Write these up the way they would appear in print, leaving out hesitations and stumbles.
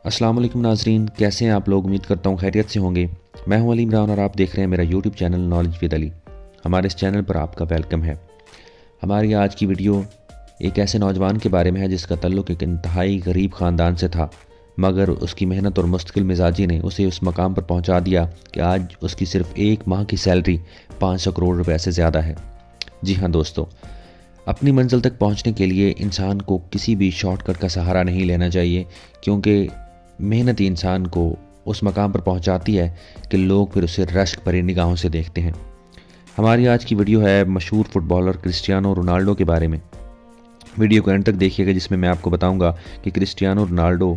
अस्सलाम वालेकुम नाजरीन, कैसे हैं आप लोग। उम्मीद करता हूँ खैरियत से होंगे। मैं हूँ अली इमरान और आप देख रहे हैं मेरा YouTube channel knowledge with Ali. हमारे इस चैनल पर आपका वेलकम है। हमारी आज की वीडियो एक ऐसे नौजवान के बारे में है जिसका ताल्लुक़ एक इंतहाई गरीब ख़ानदान से था, मगर उसकी मेहनत और मुस्तकिल मिजाजी ने उसे उस मकाम पर पहुँचा दिया कि आज उसकी सिर्फ एक माह की सैलरी 500 करोड़ रुपये से ज़्यादा है। जी हाँ दोस्तों, अपनी मंजिल तक पहुँचने के लिए इंसान को किसी भी शॉर्टकट का सहारा नहीं लेना चाहिए, क्योंकि मेहनत ही इंसान को उस मकाम पर पहुंचाती है कि लोग फिर उसे रश्क भरी निगाहों से देखते हैं। हमारी आज की वीडियो है मशहूर फुटबॉलर क्रिस्टियानो रोनाल्डो के बारे में। वीडियो को एंड तक देखिएगा, जिसमें मैं आपको बताऊंगा कि क्रिस्टियानो रोनाल्डो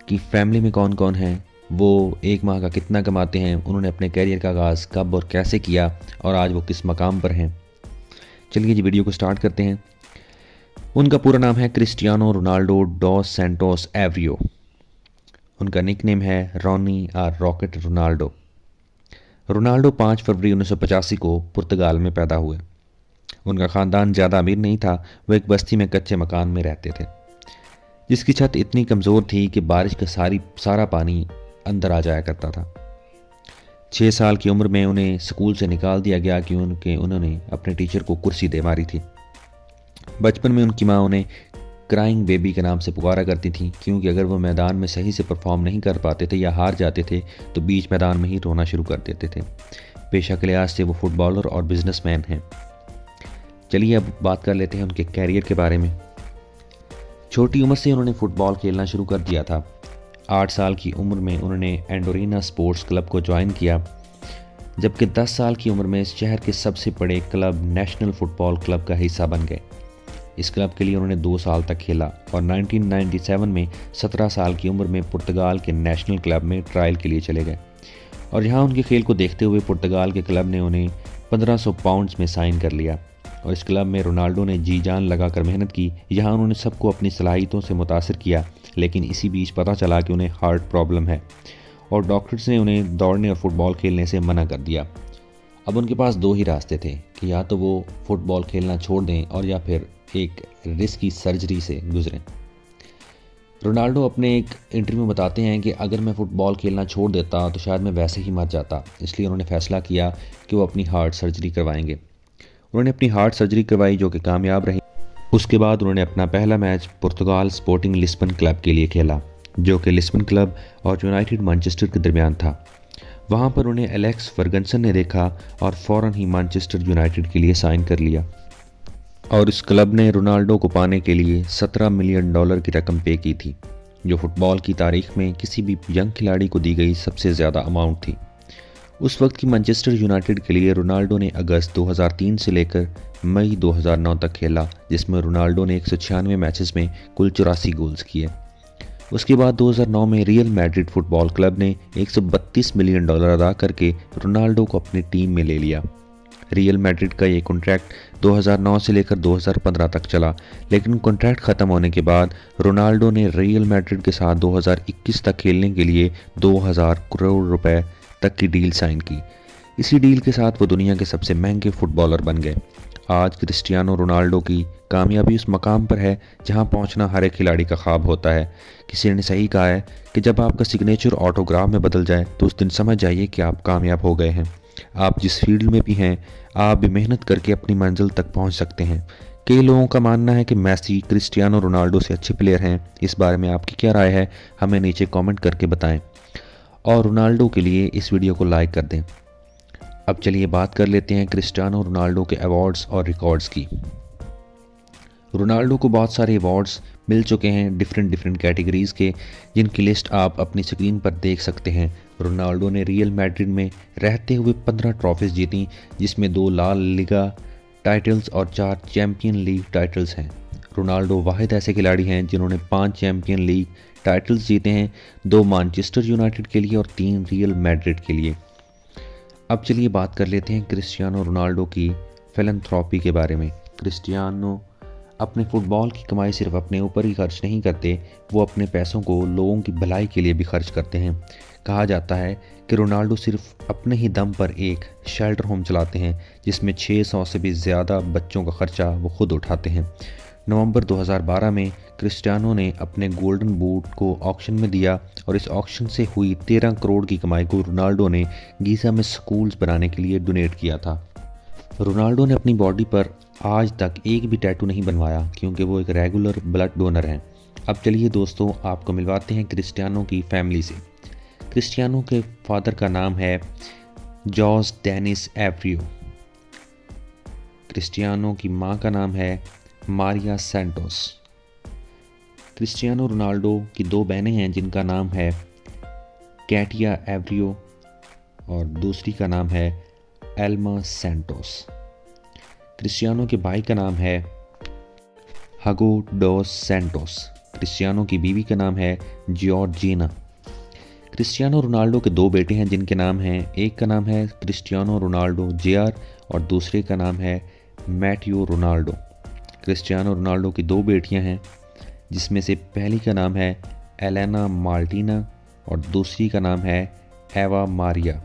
की फैमिली में कौन कौन है, वो एक माह का कितना कमाते हैं, उन्होंने अपने कैरियर का आगाज़ कब और कैसे किया और आज वो किस मकाम पर हैं। चलिए जी वीडियो को स्टार्ट करते हैं। उनका पूरा नाम है क्रिस्टियानो रोनाल्डो डॉस सैंटोस एवरियो। उनका निकनेम है रॉनी और रॉकेट रोनाल्डो। रोनाल्डो 5 फरवरी 1985 को पुर्तगाल में पैदा हुए। उनका ख़ानदान ज़्यादा अमीर नहीं था, वो एक बस्ती में कच्चे मकान में रहते थे जिसकी छत इतनी कमज़ोर थी कि बारिश का सारा पानी अंदर आ जाया करता था। 6 साल की उम्र में उन्हें स्कूल से निकाल दिया गया कि उन्होंने अपने टीचर को कुर्सी दे मारी थी। बचपन में उनकी माँ उन्हें क्राइंग बेबी के नाम से पुकारा करती थी, क्योंकि अगर वो मैदान में सही से परफॉर्म नहीं कर पाते थे या हार जाते थे तो बीच मैदान में ही रोना शुरू कर देते थे। पेशा के लिहाज से वो फुटबॉलर और बिजनेसमैन हैं। चलिए अब बात कर लेते हैं उनके कैरियर के बारे में। छोटी उम्र से उन्होंने फ़ुटबॉल खेलना शुरू कर दिया था। 8 साल की उम्र में उन्होंने एंडोरिना स्पोर्ट्स क्लब को ज्वाइन किया, जबकि 10 साल की उम्र में इस शहर के सबसे बड़े क्लब नेशनल फुटबॉल क्लब का हिस्सा बन गए। इस क्लब के लिए उन्होंने 2 साल तक खेला और 1997 में 17 साल की उम्र में पुर्तगाल के नेशनल क्लब में ट्रायल के लिए चले गए और यहाँ उनके खेल को देखते हुए पुर्तगाल के क्लब ने उन्हें 1500 पाउंड्स में साइन कर लिया और इस क्लब में रोनाल्डो ने जी जान लगाकर मेहनत की। यहाँ उन्होंने सबको अपनी सलाहियतों से मुतासिर किया, लेकिन इसी बीच पता चला कि उन्हें हार्ट प्रॉब्लम है और डॉक्टर्स ने उन्हें दौड़ने और फुटबॉल खेलने से मना कर दिया। अब उनके पास 2 ही रास्ते थे कि या तो वो फुटबॉल खेलना छोड़ दें और या फिर एक रिस्की सर्जरी से गुजरें। रोनाल्डो अपने एक इंटरव्यू में बताते हैं कि अगर मैं फ़ुटबॉल खेलना छोड़ देता तो शायद मैं वैसे ही मर जाता, इसलिए उन्होंने फ़ैसला किया कि वो अपनी हार्ट सर्जरी करवाएंगे। उन्होंने अपनी हार्ट सर्जरी करवाई जो कि कामयाब रही। उसके बाद उन्होंने अपना पहला मैच पुर्तगाल स्पोर्टिंग लिस्बन क्लब के लिए खेला, जो कि लिस्बन क्लब और यूनाइटेड मैनचेस्टर के दरमियान था। वहाँ पर उन्हें एलेक्स फर्गसन ने देखा और फ़ौरन ही मैनचेस्टर यूनाइटेड के लिए साइन कर लिया और इस क्लब ने रोनाल्डो को पाने के लिए $17 मिलियन की रकम पे की थी, जो फुटबॉल की तारीख में किसी भी यंग खिलाड़ी को दी गई सबसे ज़्यादा अमाउंट थी। उस वक्त की मैनचेस्टर यूनाइटेड के लिए रोनाल्डो ने अगस्त 2003 से लेकर मई 2009 तक खेला, जिसमें रोनाल्डो ने 196 मैचेस में कुल 84 गोल्स किए। उसके बाद 2009 में रियल मैड्रिड फुटबॉल क्लब ने $132 मिलियन अदा करके रोनाल्डो को अपनी टीम में ले लिया। रियल मैड्रिड का ये कॉन्ट्रैक्ट 2009 से लेकर 2015 तक चला, लेकिन कॉन्ट्रैक्ट ख़त्म होने के बाद रोनाल्डो ने रियल मैड्रिड के साथ 2021 तक खेलने के लिए 2000 करोड़ रुपए तक की डील साइन की। इसी डील के साथ वो दुनिया के सबसे महंगे फुटबॉलर बन गए। आज क्रिस्टियानो रोनाल्डो की कामयाबी उस मकाम पर है जहां पहुंचना हर एक खिलाड़ी का ख्वाब होता है। किसी ने सही कहा है कि जब आपका सिग्नेचर ऑटोग्राफ में बदल जाए तो उस दिन समझ जाइए कि आप कामयाब हो गए हैं। आप जिस फील्ड में भी हैं, आप भी मेहनत करके अपनी मंजिल तक पहुंच सकते हैं। कई लोगों का मानना है कि मेसी क्रिस्टियानो रोनाल्डो से अच्छे प्लेयर हैं। इस बारे में आपकी क्या राय है, हमें नीचे कमेंट करके बताएं और रोनाल्डो के लिए इस वीडियो को लाइक कर दें। अब चलिए बात कर लेते हैं क्रिस्टियानो रोनाल्डो के अवार्ड्स और रिकॉर्ड्स की। रोनाल्डो को बहुत सारे अवार्ड्स मिल चुके हैं डिफरेंट कैटेगरीज़ के, जिनकी लिस्ट आप अपनी स्क्रीन पर देख सकते हैं। रोनाल्डो ने रियल मैड्रिड में रहते हुए 15 ट्रॉफीज़ जीती, जिसमें 2 ला लीगा टाइटल्स और 4 चैम्पियन लीग टाइटल्स हैं। रोनाल्डो वाहिद ऐसे खिलाड़ी हैं जिन्होंने 5 चैम्पियन लीग टाइटल्स जीते हैं, 2 मैनचेस्टर यूनाइटेड के लिए और 3 रियल मैड्रिड के लिए। अब चलिए बात कर लेते हैं क्रिस्टियानो रोनाल्डो की फिलैंथ्रोपी के बारे में। क्रिस्टियानो अपने फुटबॉल की कमाई सिर्फ अपने ऊपर ही खर्च नहीं करते, वो अपने पैसों को लोगों की भलाई के लिए भी खर्च करते हैं। कहा जाता है कि रोनाल्डो सिर्फ अपने ही दम पर एक शेल्टर होम चलाते हैं, जिसमें 600 से भी ज़्यादा बच्चों का खर्चा वो खुद उठाते हैं। नवंबर 2012 में क्रिस्टियानो ने अपने गोल्डन बूट को ऑक्शन में दिया और इस ऑक्शन से हुई 13 करोड़ की कमाई को रोनाल्डो ने गीज़ा में स्कूल्स बनाने के लिए डोनेट किया था। रोनाल्डो ने अपनी बॉडी पर आज तक एक भी टैटू नहीं बनवाया क्योंकि वो एक रेगुलर ब्लड डोनर हैं। अब चलिए दोस्तों, आपको मिलवाते हैं क्रिस्टियानो की फैमिली से। क्रिस्टियानो के फादर का नाम है जॉस डेनिस एवरियो। क्रिस्टियानो की माँ का नाम है मारिया सैंटोस। क्रिस्टियानो रोनाल्डो की 2 बहनें हैं जिनका नाम है कैटिया एवरियो और दूसरी का नाम है एल्मा सैंटोस। क्रिस्टियानो के भाई का नाम है हगो डोस सैंटोस। क्रिस्टियानो की बीवी का नाम है जॉर्जिना। क्रिस्टियानो रोनाल्डो के 2 बेटे हैं जिनके नाम हैं, एक का नाम है क्रिस्टियानो रोनाल्डो जेआर और दूसरे का नाम है मैटियो रोनाल्डो। क्रिस्टियानो रोनाल्डो की 2 बेटियां हैं जिसमें से पहली का नाम है एलेना मार्टिना और दूसरी का नाम है एवा मारिया।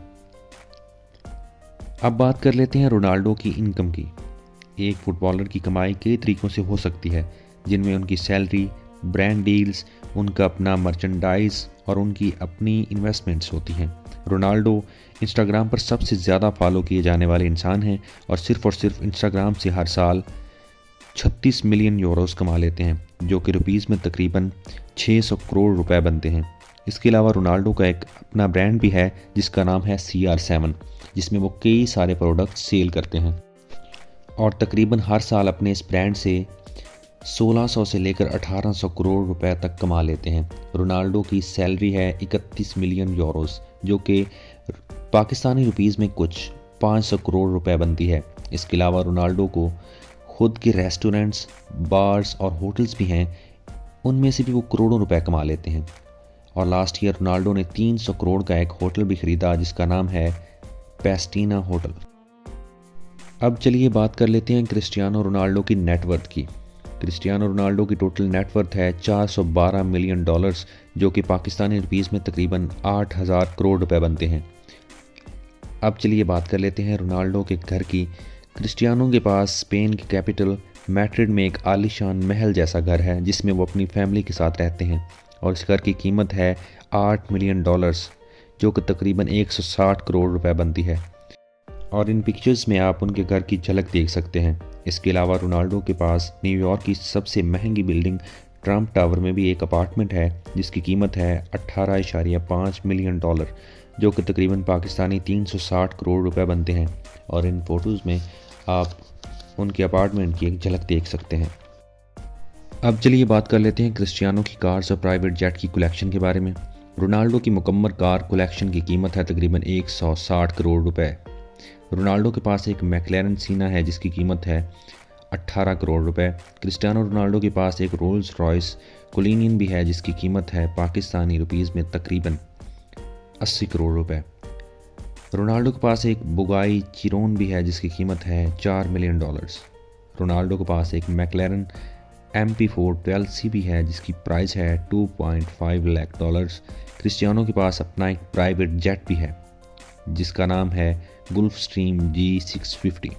अब बात कर लेते हैं रोनाल्डो की इनकम की। एक फुटबॉलर की कमाई कई तरीक़ों से हो सकती है, जिनमें उनकी सैलरी, ब्रांड डील्स, उनका अपना मर्चेंडाइज और उनकी अपनी इन्वेस्टमेंट्स होती हैं। रोनाल्डो इंस्टाग्राम पर सबसे ज़्यादा फॉलो किए जाने वाले इंसान हैं और सिर्फ इंस्टाग्राम से हर साल 36 मिलियन यूरोस कमा लेते हैं, जो कि रुपीज़ में तकरीबन 600 करोड़ रुपए बनते हैं। इसके अलावा रोनाल्डो का एक अपना ब्रांड भी है जिसका नाम है CR7, जिसमें वो कई सारे प्रोडक्ट सेल करते हैं और तकरीबन हर साल अपने इस ब्रांड से 1600 से लेकर 1800 करोड़ रुपए तक कमा लेते हैं। रोनाल्डो की सैलरी है 31 मिलियन यूरोस, जो कि पाकिस्तानी रुपीज़ में कुछ 500 करोड़ रुपए बनती है। इसके अलावा रोनाल्डो को खुद के रेस्टोरेंट्स, बार्स और होटल्स भी हैं, उनमें से भी वो करोड़ों रुपए कमा लेते हैं। और लास्ट ईयर रोनाल्डो ने 300 करोड़ का एक होटल भी खरीदा जिसका नाम है पेस्टीना होटल। अब चलिए बात कर लेते हैं क्रिस्टियानो रोनाल्डो की नेटवर्थ की। क्रिस्टियानो रोनाल्डो की टोटल नेटवर्थ है $412 मिलियन, जो कि पाकिस्तानी रुपीज़ में तकरीबन 8000 करोड़ रुपए बनते हैं। अब चलिए बात कर लेते हैं रोनाल्डो के घर की। क्रिस्टियानो के पास स्पेन की कैपिटल मैड्रिड में एक आलीशान महल जैसा घर है जिसमें वो अपनी फैमिली के साथ रहते हैं और इस घर की कीमत है $8 मिलियन, जो कि तकरीबन 160 करोड़ रुपए बनती है। और इन पिक्चर्स में आप उनके घर की झलक देख सकते हैं। इसके अलावा रोनाल्डो के पास न्यूयॉर्क की सबसे महंगी बिल्डिंग ट्रम्प टावर में भी एक अपार्टमेंट है जिसकी कीमत है $18.5 मिलियन, जो कि तकरीबन पाकिस्तानी 360 करोड़ रुपए बनते हैं। और इन फ़ोटोज़ में आप उनके अपार्टमेंट की एक झलक देख सकते हैं। अब चलिए बात कर लेते हैं क्रिस्टियानो की कार्स और प्राइवेट जेट की कलेक्शन के बारे में। रोनाल्डो की मुकम्मल कार कलेक्शन की कीमत है तकरीबन 160 करोड़ रुपए। रोनाल्डो के पास एक मैक्लेरन सीना है जिसकी कीमत है 18 करोड़ रुपए। क्रिस्टियानो रोनाल्डो के पास एक रोल्स रॉयस कुलिनियन भी है जिसकी कीमत है पाकिस्तानी रुपीज़ में तकरीबन 80 करोड़ रुपए। रोनाल्डो के पास एक बुगाई चिरोन भी है जिसकी कीमत है $4 मिलियन। रोनाल्डो के पास एक मैक्लेरन MP4 12C भी है जिसकी प्राइस है $2.5 लाख। क्रिस्टियानो के पास अपना एक प्राइवेट जेट भी है जिसका नाम है गुल्फ स्ट्रीम G650,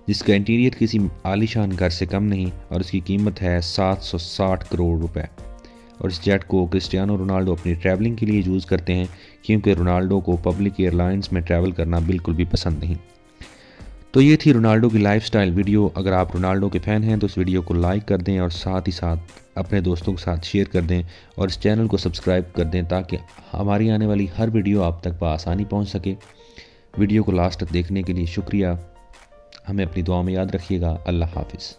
जिसका इंटीरियर किसी आलीशान घर से कम नहीं और इसकी कीमत है 760 करोड़ रुपए। और इस जेट को क्रिस्टियानो रोनाल्डो अपनी ट्रैवलिंग के लिए यूज़ करते हैं क्योंकि रोनाल्डो को पब्लिक एयरलाइंस में ट्रैवल करना बिल्कुल भी पसंद नहीं। तो ये थी रोनाल्डो की लाइफस्टाइल वीडियो। अगर आप रोनाल्डो के फ़ैन हैं तो इस वीडियो को लाइक कर दें और साथ ही साथ अपने दोस्तों के साथ शेयर कर दें और इस चैनल को सब्सक्राइब कर दें ताकि हमारी आने वाली हर वीडियो आप तक बआसानी पहुंच सके। वीडियो को लास्ट तक देखने के लिए शुक्रिया। हमें अपनी दुआ में याद रखिएगा। अल्लाह हाफिज़।